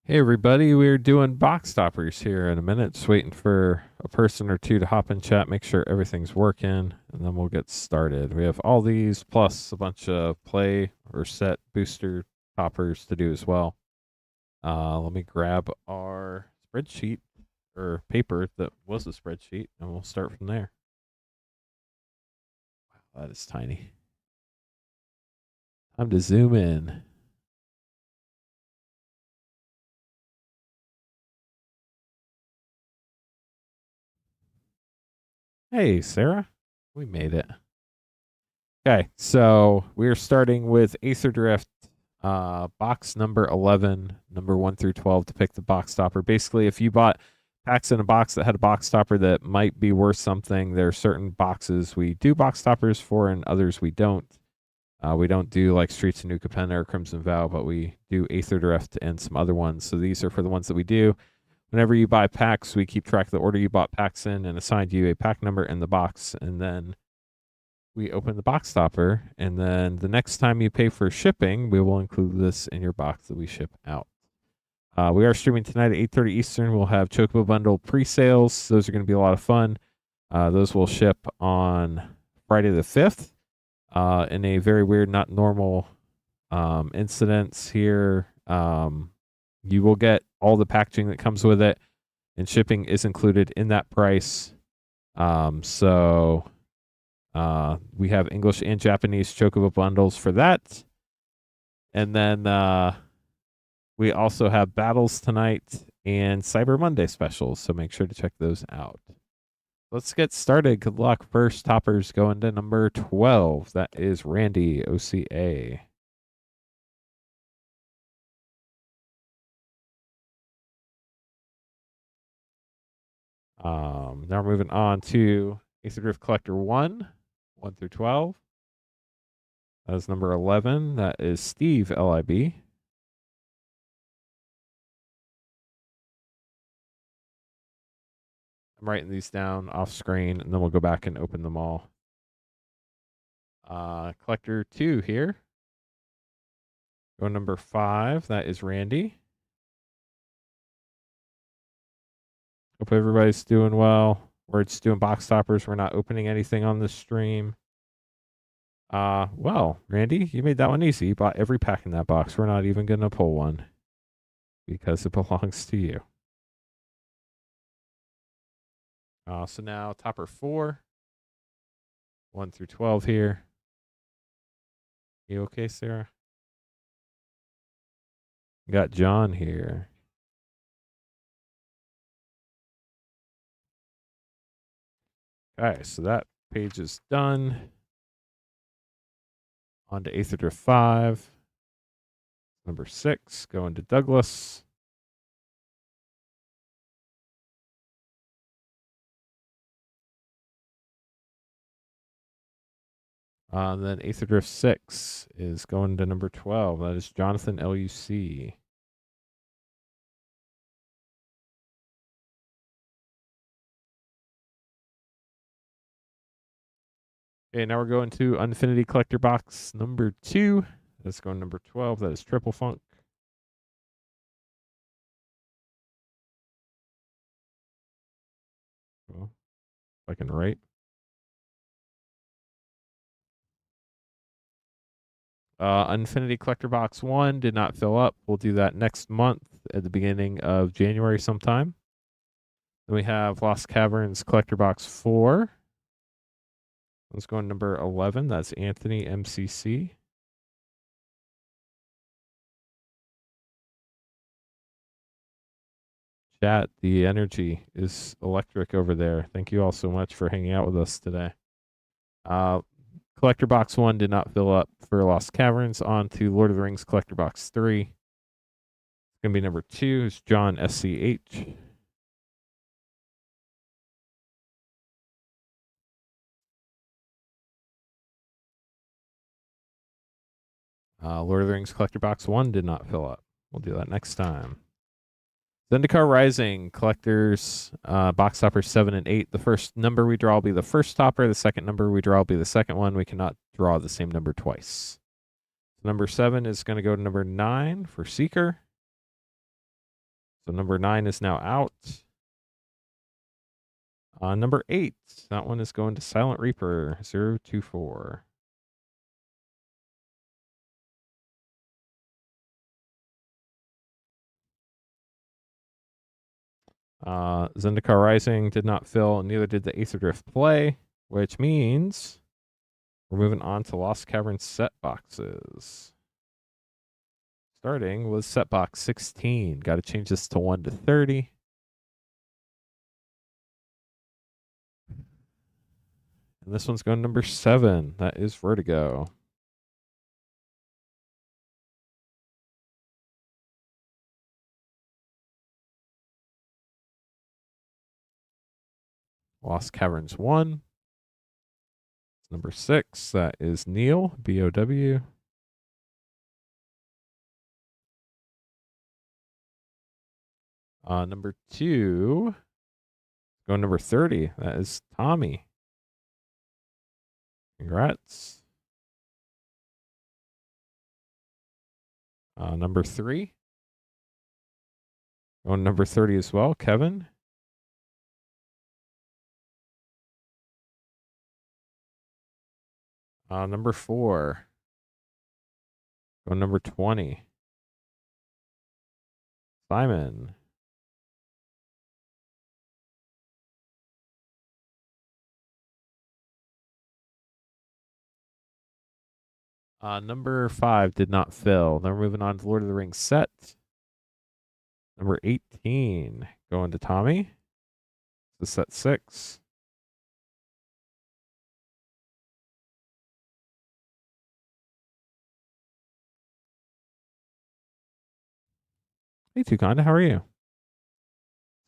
Hey everybody, we're doing box toppers here in a minute. Just waiting for a person or two to hop in chat, make sure everything's working, and then we'll get started. We have all these plus a bunch of play or set booster toppers to do as well. Let me grab our spreadsheet or paper that was a spreadsheet, and we'll start from there. Wow, that is tiny. Time to zoom in. Hey, Sarah, we made it. Okay, so we're starting with Aether Drift, box number 11, number 1 through 12 to pick the box topper. Basically, if you bought packs in a box that had a box topper that might be worth something, there are certain boxes we do box toppers for and others we don't. We don't do like Streets of New Capenna or Crimson Vow, but we do Aether Drift and some other ones. So these are for the ones that we do. Whenever you buy packs, we keep track of the order you bought packs in and assign you a pack number in the box, and then we open the box topper, and then the next time you pay for shipping, we will include this in your box that we ship out. We are streaming tonight at 8:30 Eastern. We'll have Chocobo Bundle pre-sales. Those are going to be a lot of fun. Those will ship on Friday the 5th in a very weird, not normal incidents here. You will get all the packaging that comes with it, and shipping is included in that price. We have English and Japanese Chocobo bundles for that. And then we also have battles tonight and Cyber Monday specials. So make sure to check those out. Let's get started. Good luck. First toppers going to number 12. That is Randy, OCA. Now we're moving on to Aether Drift Collector 1 through 12. That is number 11. That is Steve, LIB. I'm writing these down off screen, and then we'll go back and open them all. Collector 2 here. Go number 5. That is Randy. Hope everybody's doing well. We're just doing box toppers. We're not opening anything on this stream. Well, Randy, you made that one easy. You bought every pack in that box. We're not even going to pull one because it belongs to you. So now topper 4, 1 through 12 here. You okay, Sarah? We got John here. Okay, so that page is done. On to Aether Drift 5. Number 6, going to Douglas. Then Aether Drift 6 is going to number 12. That is Jonathan, LUC. Okay, now we're going to Infinity Collector Box number 2. That's going number 12. That is Triple Funk. Well, if I can write. Infinity Collector Box 1 did not fill up. We'll do that next month at the beginning of January sometime. Then we have Lost Caverns Collector Box 4. Let's go on number 11. That's Anthony, MCC. Chat, the energy is electric over there. Thank you all so much for hanging out with us today. Collector Box 1 did not fill up for Lost Caverns. On to Lord of the Rings Collector Box 3. It's going to be number 2. It's John, SCH. Lord of the Rings Collector Box 1 did not fill up. We'll do that next time. Zendikar Rising Collectors Box Topper 7 and 8. The first number we draw will be the first topper. The second number we draw will be the second one. We cannot draw the same number twice. Number 7 is going to go to number 9 for Seeker. So number 9 is now out. Number 8, that one is going to Silent Reaper 024. Zendikar Rising did not fill, and neither did the Aether Drift play, which means we're moving on to Lost Cavern set boxes. Starting with set box 16. Got to change this to 1 to 30. And this one's going number 7. That is Vertigo. Lost Caverns 1. It's number 6. That is Neil, BOW. Number 2. Going number 30. That is Tommy. Congrats. Number 3. Going number 30 as well, Kevin. Number 4. Going number 20. Simon. Number 5 did not fill. Then we're moving on to Lord of the Rings set. Number 18 going to Tommy. This is set 6. Hey, Tukanda, how are you? It's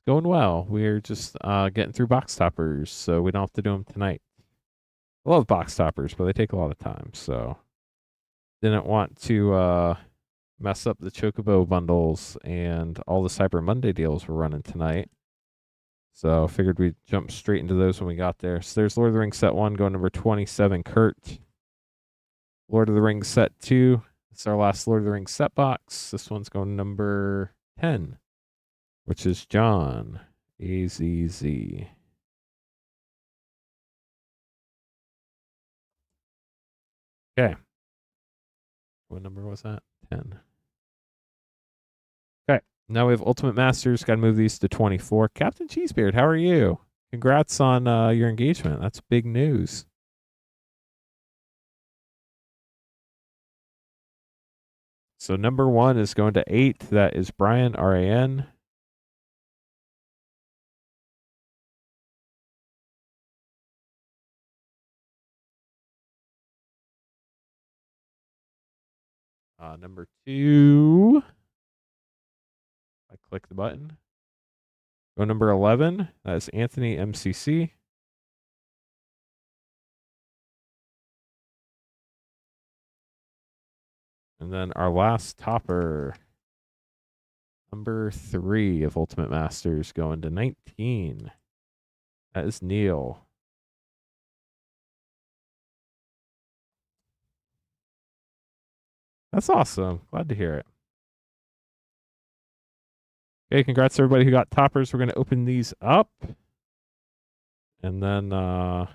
going well. We're just getting through Boxtoppers, so we don't have to do them tonight. I love Boxtoppers, but they take a lot of time, so didn't want to mess up the Chocobo bundles and all the Cyber Monday deals we're running tonight. So figured we'd jump straight into those when we got there. So there's Lord of the Rings set 1 going number 27, Kurt. Lord of the Rings set 2. It's our last Lord of the Rings set box. This one's going number 10, which is John, AZZ. Okay. What number was that? 10. Okay. Now we have Ultimate Masters. Got to move these to 24. Captain Cheesebeard, how are you? Congrats on your engagement. That's big news. So number 1 is going to 8. That is Brian, RAN. Number 2. I click the button. Go number 11. That is Anthony, MCC. And then our last topper, number 3 of Ultimate Masters, going to 19. That is Neil. That's awesome. Glad to hear it. Okay, congrats to everybody who got toppers. We're going to open these up. And then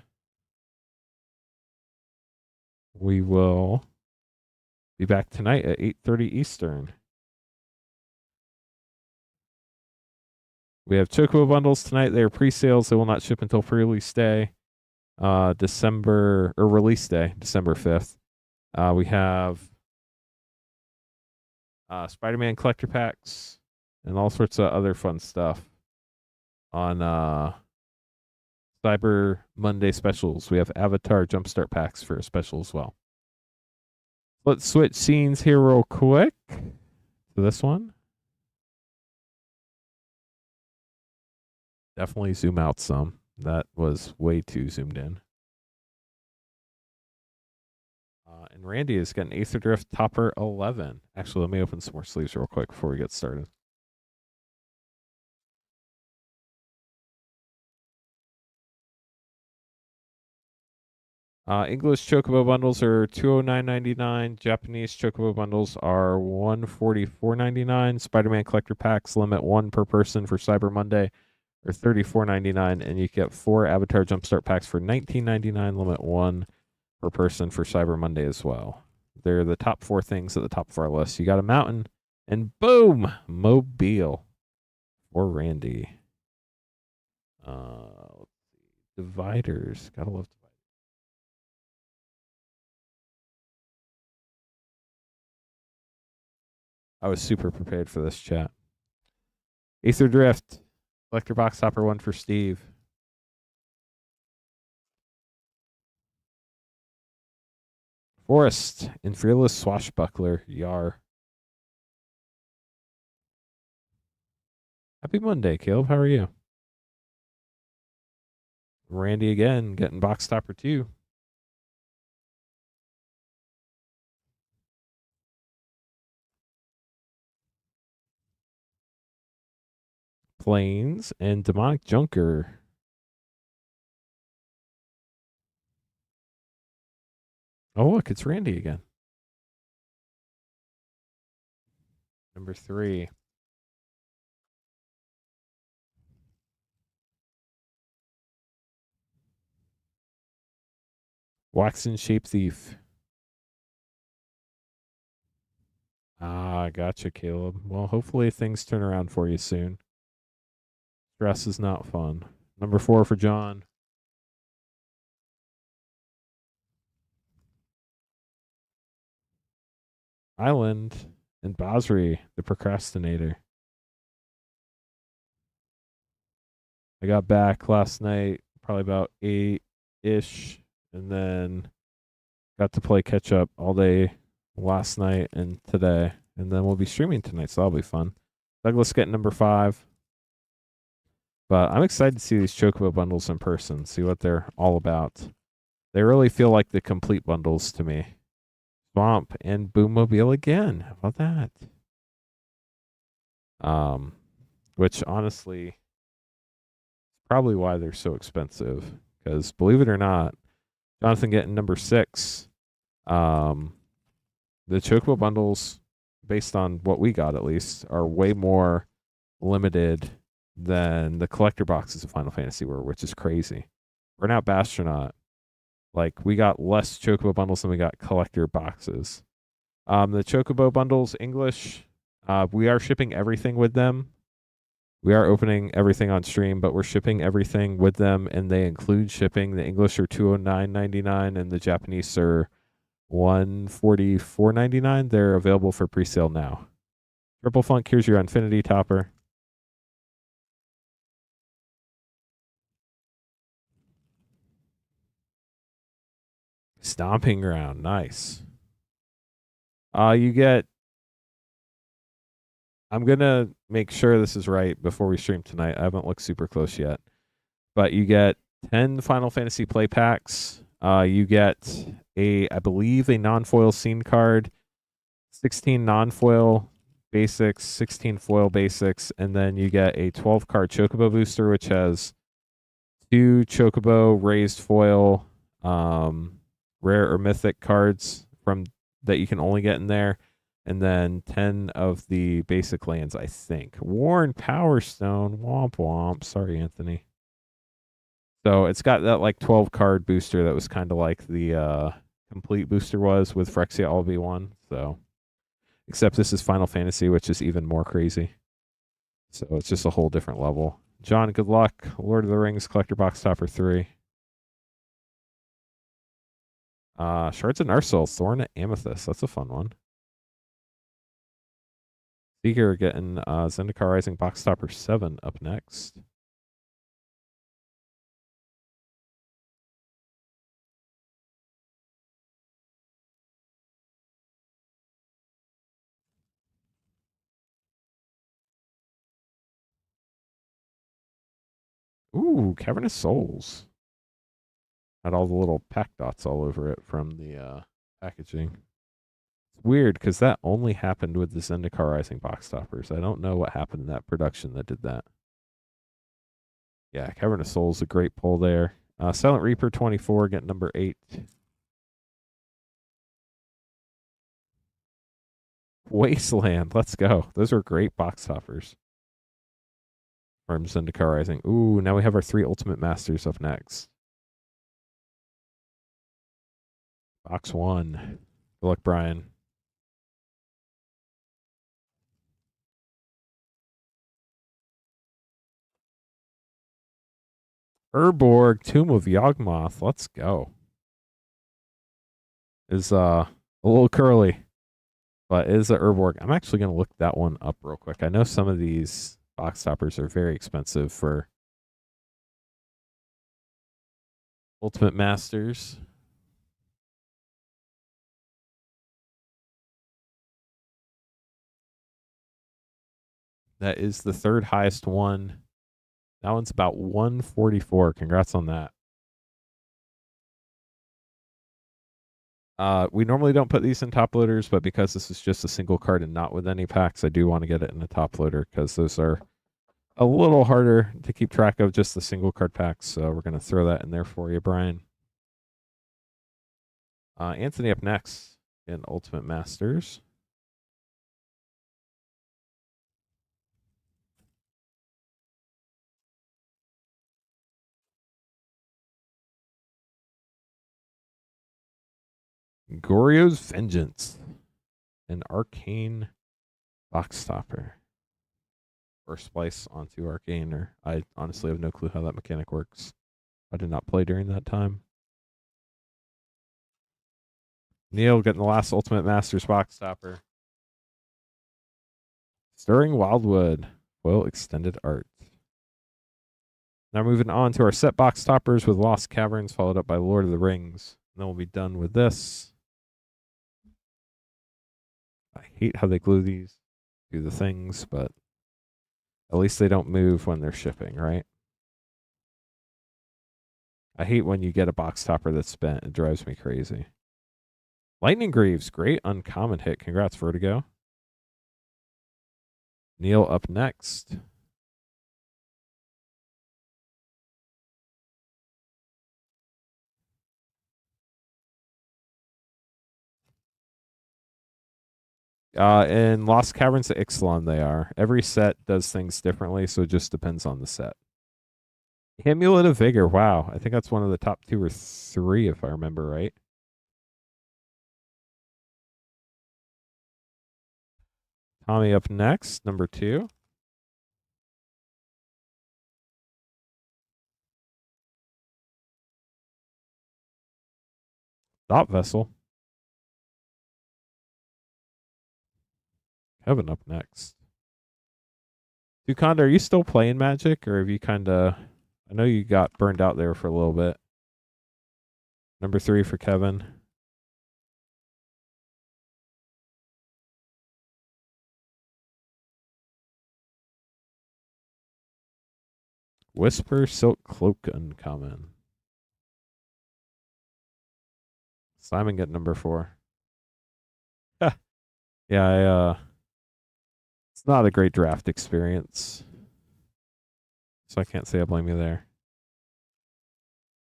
we will be back tonight at 8:30 Eastern. We have Chocobo bundles tonight. They are pre-sales. They will not ship until pre-release day, release day, December 5th. We have Spider-Man collector packs and all sorts of other fun stuff on Cyber Monday specials. We have Avatar Jumpstart packs for a special as well. Let's switch scenes here real quick to this one. Definitely zoom out some. That was way too zoomed in. And Randy has got an Aether Drift Topper 11. Actually, let me open some more sleeves real quick before we get started. English Chocobo bundles are $209.99. Japanese Chocobo bundles are $144.99. Spider-Man collector packs limit 1 per person for Cyber Monday are $34.99, and you get 4 Avatar Jumpstart packs for $19.99. Limit 1 per person for Cyber Monday as well. They're the top 4 things at the top of our list. You got a mountain, and boom, Mobile for Randy. Dividers, gotta love dividers. I was super prepared for this chat. Aether Drift, Collector Boxtopper 1 for Steve. Forest and Fearless Swashbuckler, Yar. Happy Monday, Caleb. How are you? Randy again, getting Boxtopper 2. Plains and Demonic Junker. Oh, look, it's Randy again. Number 3. Waxen Shape Thief. Ah, gotcha, Caleb. Well, hopefully things turn around for you soon. Stress is not fun. Number 4 for John. Island and Basri, the procrastinator. I got back last night, probably about 8-ish, and then got to play catch up all day last night and today. And then we'll be streaming tonight, so that'll be fun. Douglas getting number 5. But I'm excited to see these Chocobo bundles in person, see what they're all about. They really feel like the complete bundles to me. Swamp and Boommobile again. How about that? Which honestly is probably why they're so expensive. Because believe it or not, Jonathan getting number 6. The Chocobo bundles, based on what we got at least, are way more limited than the collector boxes of Final Fantasy were, which is crazy. Burnout Bastronaut, like we got less Chocobo bundles than we got collector boxes. The Chocobo bundles, English, we are shipping everything with them. We are opening everything on stream, but we're shipping everything with them, and they include shipping. The English are $209.99, and the Japanese are $144.99. They're available for pre-sale now. Triple Funk, here's your Infinity Topper. Stomping Ground, nice. You get. I'm gonna make sure this is right before we stream tonight. I haven't looked super close yet, but you get 10 Final Fantasy play packs. You get I believe, a non-foil scene card, 16 non-foil basics, 16 foil basics, and then you get a 12 card Chocobo booster, which has 2 Chocobo raised foil, rare or mythic cards from that you can only get in there, and then 10 of the basic lands, I think. Worn Power Stone, womp womp. Sorry, Anthony. So it's got that like 12 card booster that was kind of like the complete booster was with Phyrexia All V1. So, except this is Final Fantasy, which is even more crazy. So it's just a whole different level. John, good luck. Lord of the Rings Collector Box Topper 3. Shards of Narsil, Thorn Amethyst. That's a fun one. Seeker getting Zendikar Rising Box Topper 7 up next. Ooh, Cavernous Souls. Had all the little pack dots all over it from the packaging. It's weird because that only happened with the Zendikar Rising box toppers. I don't know what happened in that production that did that. Yeah, Cavernous Souls, a great pull there. Silent Reaper 24, get number 8. Wasteland, let's go. Those are great box toppers. From Zendikar Rising. Ooh, now we have our 3 Ultimate Masters up next. Box 1. Good luck, Brian. Urborg, Tomb of Yawgmoth. Let's go. Is a little curly, but it is a Urborg. I'm actually going to look that one up real quick. I know some of these box toppers are very expensive for Ultimate Masters. That is the 3rd highest one. That one's about 144. Congrats on that. We normally don't put these in top loaders, but because this is just a single card and not with any packs, I do want to get it in a top loader because those are a little harder to keep track of, just the single card packs. So we're going to throw that in there for you, Brian. Anthony up next in Ultimate Masters. Goryo's Vengeance. An arcane Boxtopper. Or splice onto arcane, or I honestly have no clue how that mechanic works. I did not play during that time. Neil getting the last Ultimate Masters Boxtopper. Stirring Wildwood. Foil Extended Art. Now moving on to our set box toppers with Lost Caverns, followed up by Lord of the Rings. And then we'll be done with this. I hate how they glue these to the things, but at least they don't move when they're shipping, right? I hate when you get a box topper that's spent. It drives me crazy. Lightning Greaves, great uncommon hit. Congrats, Vertigo. Neil up next. In Lost Caverns of Ixalan, they are. Every set does things differently, so it just depends on the set. Amulet of Vigor. Wow. I think that's one of the top 2 or 3, if I remember right. Tommy up next, number 2. Dot Vessel. Kevin up next. Duconda, are you still playing Magic, or have you kind of... I know you got burned out there for a little bit. Number 3 for Kevin. Whisper Silk Cloak uncommon. Simon get number 4. Yeah, it's not a great draft experience. So I can't say I blame you there.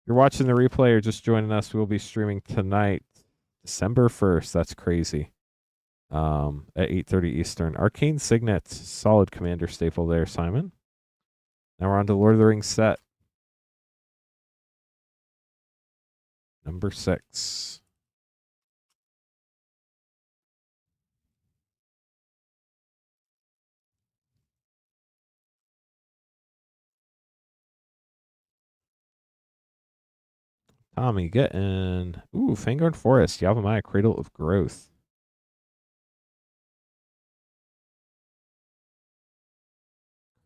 If you're watching the replay or just joining us, we'll be streaming tonight, December 1st. That's crazy. At 8:30 Eastern. Arcane Signet, solid commander staple there, Simon. Now we're on to Lord of the Rings set. Number 6. Tommy getting... Ooh, Fangorn Forest, Yavimaya, Cradle of Growth.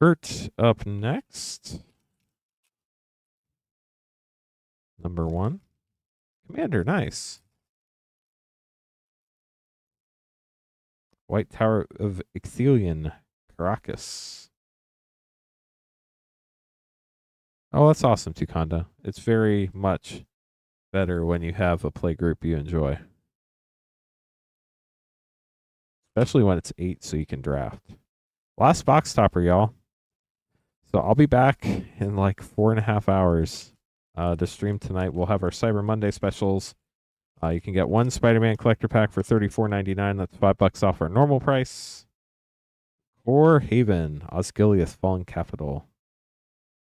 Kurt up next. Number 1. Commander, nice. White Tower of Ixthelion, Caracas. Oh, that's awesome, Tuconda. It's very much better when you have a play group you enjoy. Especially when it's 8 so you can draft. Last box topper, y'all. So I'll be back in like 4.5 hours. the stream tonight, we'll have our Cyber Monday specials. You can get one Spider-Man collector pack for $34.99. That's $5 off our normal price. Or Haven, Osgiliath, Fallen Capital.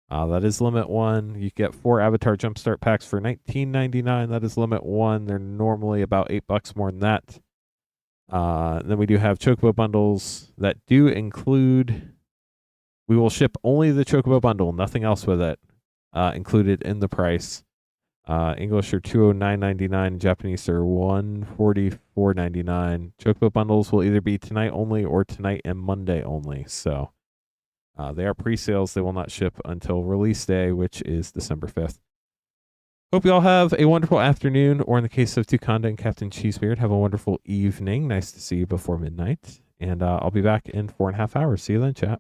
That is limit 1. You get 4 Avatar Jumpstart packs for $19.99. That is limit 1. They're normally about $8 more than that. Then we do have Chocobo bundles that do include. We will ship only the Chocobo bundle, nothing else with it, included in the price. English are $209.99. Japanese are $144.99. Chocobo bundles will either be tonight only or tonight and Monday only. So they are pre-sales. They will not ship until release day, which is December 5th. Hope you all have a wonderful afternoon, or in the case of Tukanda and Captain Cheesebeard, have a wonderful evening. Nice to see you before midnight. And I'll be back in 4.5 hours. See you then, chat.